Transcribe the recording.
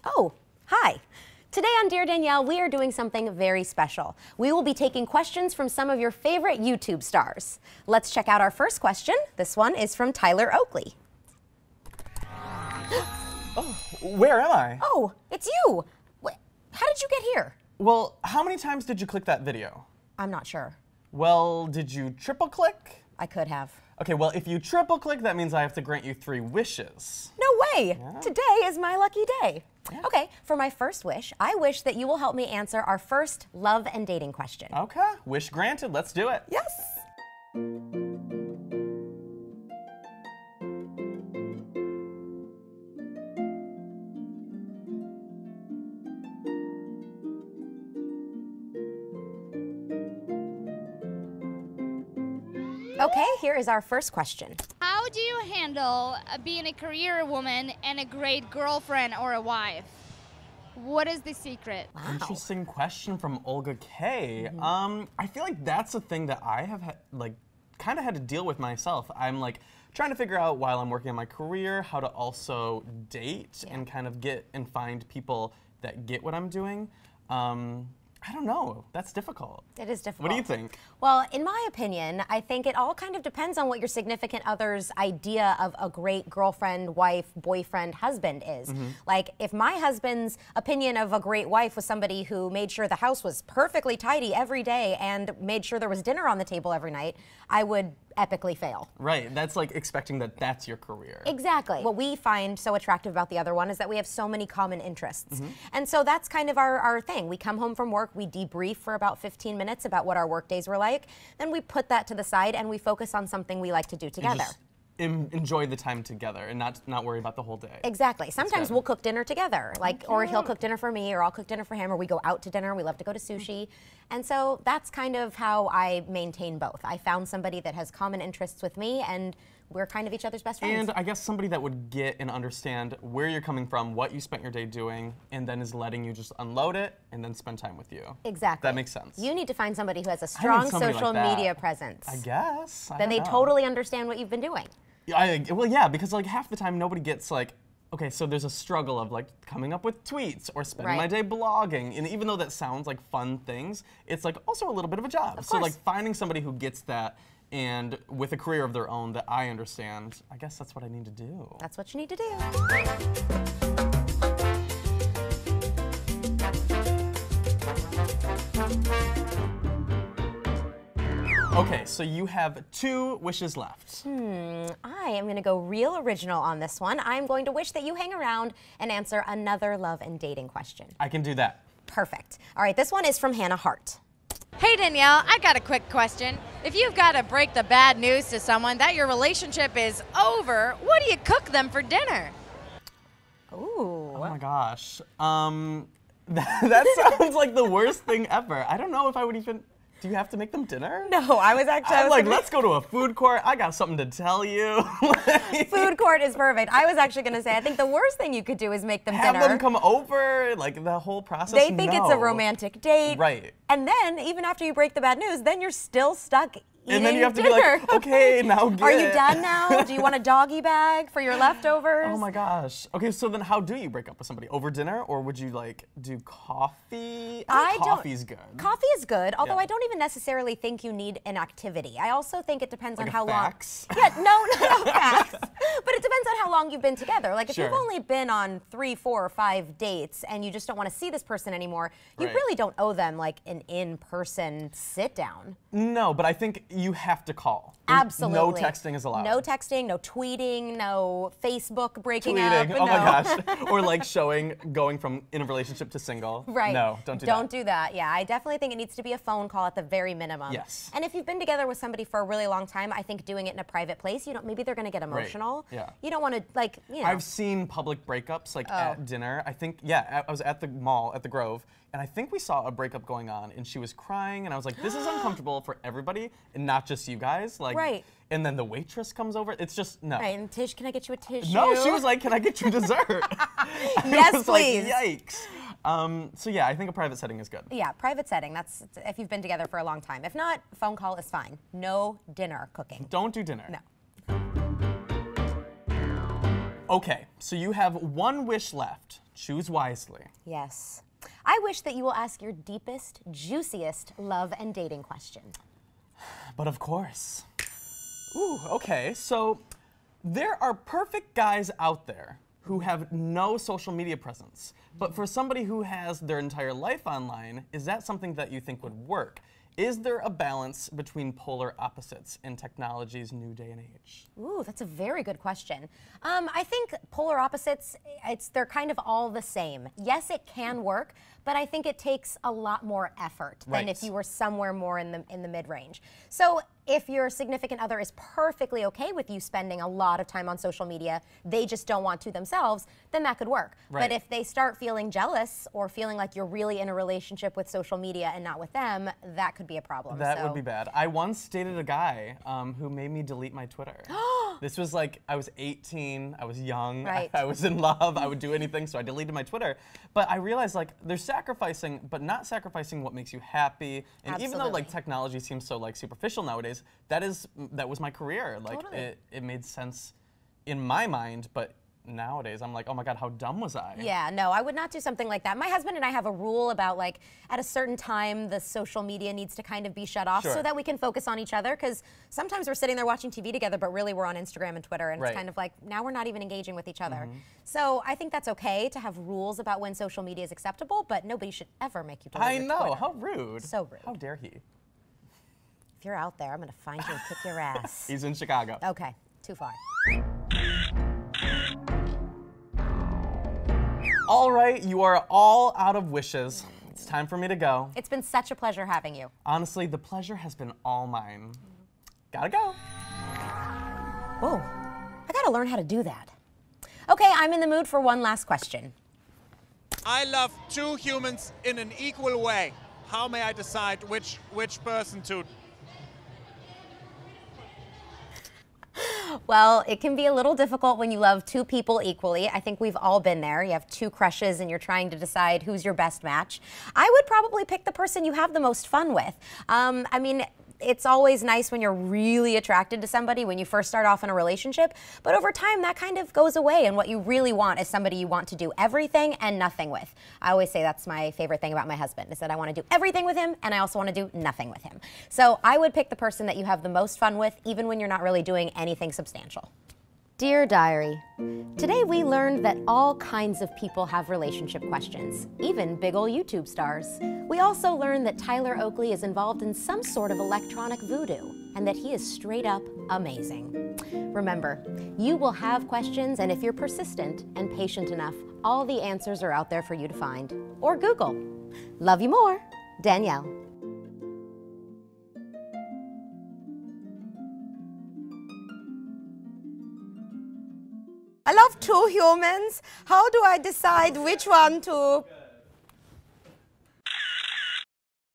Oh, hi. Today on Dear Danielle, we are doing something very special. We will be taking questions from some of your favorite YouTube stars. Let's check out our first question. This one is from Tyler Oakley. Oh, where am I? Oh, it's you. How did you get here? Well, how many times did you click that video? I'm not sure. Well, did you triple click? I could have. Okay, well, if you triple click, that means I have to grant you 3 wishes. No way! Yeah. Today is my lucky day. Yeah. Okay, for my first wish, I wish that you will help me answer our first love and dating question. Okay, wish granted, let's do it. Yes! Okay, here is our first question. How do you handle being a career woman and a great girlfriend or a wife? What is the secret? Wow. Interesting question from Olga K. I feel like that's a thing that I have kind of had to deal with myself. I'm like trying to figure out while I'm working on my career how to also date and kind of get and find people that get what I'm doing. I don't know. That's difficult. It is difficult. What do you think? Well, in my opinion, I think it all kind of depends on what your significant other's idea of a great girlfriend, wife, boyfriend, husband is. Like, if my husband's opinion of a great wife was somebody who made sure the house was perfectly tidy every day and made sure there was dinner on the table every night, I would epically fail. Right, that's like expecting that that's your career. Exactly. What we find so attractive about the other one is that we have so many common interests. And so that's kind of our thing. We come home from work, we debrief for about 15 minutes about what our work days were like, then we put that to the side and we focus on something we like to do together. Enjoy the time together and not worry about the whole day. Exactly. Sometimes we'll cook dinner together, like, or he'll cook dinner for me, or I'll cook dinner for him, or we go out to dinner. We love to go to sushi. And so that's kind of how I maintain both. I found somebody that has common interests with me, and we're kind of each other's best friends. And I guess somebody that would get and understand where you're coming from, what you spent your day doing, and then is letting you just unload it and then spend time with you. Exactly. That makes sense. You need to find somebody who has a strong social media presence. I guess. Then they totally understand what you've been doing. Well, yeah, because like half the time nobody gets like, okay, so there's a struggle of like coming up with tweets or spending my day blogging, and even though that sounds like fun things, it's like also a little bit of a job. So like finding somebody who gets that and with a career of their own that I understand, I guess that's what I need to do. That's what you need to do. Okay, so you have 2 wishes left. I am going to go real original on this one. I'm going to wish that you hang around and answer another love and dating question. I can do that. Perfect. All right, this one is from Hannah Hart. Hey Danielle, I got a quick question. If you've got to break the bad news to someone that your relationship is over, what do you cook them for dinner? Ooh. Oh my gosh. That sounds like the worst thing ever. I don't know if I would even... Do you have to make them dinner? No, I was actually... I'm like, let's go to a food court. I got something to tell you. Food court is perfect. I was actually going to say, I think the worst thing you could do is make them dinner. Have them come over, like the whole process. They think it's a romantic date. Right. And then, even after you break the bad news, then you're still stuck eating and then you have to dinner. be like, okay, now get Are you done now? Do you want a doggy bag for your leftovers? Oh my gosh. Okay, so then how do you break up with somebody? Over dinner, or would you like do coffee? Coffee's good. Coffee is good, although I don't even necessarily think you need an activity. I also think it depends on how long. Yeah, no facts. But it depends on how long you've been together. Like if you've only been on 3, 4, or 5 dates and you just don't want to see this person anymore, you really don't owe them like an in-person sit down. No, but I think you have to call. Absolutely. No texting is allowed. No texting, no tweeting, no Facebook breaking up. up. Oh my gosh. Or like going from in a relationship to single. Right. No, don't do that. Don't do that. Yeah, I definitely think it needs to be a phone call at the very minimum. Yes. And if you've been together with somebody for a really long time, I think doing it in a private place, maybe they're going to get emotional. Yeah. You don't want to like, I've seen public breakups like at dinner. I think, I was at the mall at the Grove, and I think we saw a breakup going on, and she was crying, and I was like, this is uncomfortable for everybody, and not just you guys. Like, and then the waitress comes over. It's just, no. Right, and Tish, can I get you a tissue? No, she was like, can I get you dessert? Yes, please. Like, yikes. So yeah, I think a private setting is good. Yeah, private setting. That's if you've been together for a long time. If not, phone call is fine. No dinner cooking. Don't do dinner. No. Okay, so you have 1 wish left. Choose wisely. Yes. I wish that you will ask your deepest, juiciest love and dating question. But of course. Ooh, okay, so there are perfect guys out there who have no social media presence. But for somebody who has their entire life online, is that something that you think would work? Is there a balance between polar opposites in technology's new day and age? Ooh, that's a very good question. I think polar opposites, they're kind of all the same. Yes, it can work, but I think it takes a lot more effort than if you were somewhere more in the mid-range. So if your significant other is perfectly okay with you spending a lot of time on social media, they just don't want to themselves, then that could work. But if they start feeling jealous or feeling like you're really in a relationship with social media and not with them, that could be a problem. That would be bad. I once dated a guy who made me delete my Twitter. This was like, I was 18, I was young, I was in love, I would do anything, so I deleted my Twitter. But I realized like there's sacrificing, but not sacrificing what makes you happy. And even though like technology seems so like superficial nowadays, that was my career. Like it made sense in my mind, but nowadays I'm like, oh my God, how dumb was I? Yeah, no, I would not do something like that. My husband and I have a rule about like at a certain time the social media needs to kind of be shut off so that we can focus on each other, because sometimes we're sitting there watching TV together but really we're on Instagram and Twitter, and it's kind of like now we're not even engaging with each other. So I think that's okay to have rules about when social media is acceptable, but nobody should ever make you delete I your know, Twitter. how rude. So rude. How dare he? If you're out there, I'm gonna find you and kick your ass. He's in Chicago. Okay, too far. All right, you are all out of wishes. It's time for me to go. It's been such a pleasure having you. Honestly, the pleasure has been all mine. Gotta go. Whoa, I gotta learn how to do that. Okay, I'm in the mood for one last question. I love two humans in an equal way. How may I decide which person to? Well, it can be a little difficult when you love two people equally. I think we've all been there. You have two crushes and you're trying to decide who's your best match. I would probably pick the person you have the most fun with. I mean, it's always nice when you're really attracted to somebody when you first start off in a relationship, but over time that kind of goes away, and what you really want is somebody you want to do everything and nothing with. I always say that's my favorite thing about my husband, is that I want to do everything with him and I also want to do nothing with him. So I would pick the person that you have the most fun with, even when you're not really doing anything substantial. Dear Diary, today we learned that all kinds of people have relationship questions, even big ol' YouTube stars. We also learned that Tyler Oakley is involved in some sort of electronic voodoo, and that he is straight up amazing. Remember, you will have questions, and if you're persistent and patient enough, all the answers are out there for you to find. Or Google. Love you more, Danielle. I love two humans. How do I decide which one to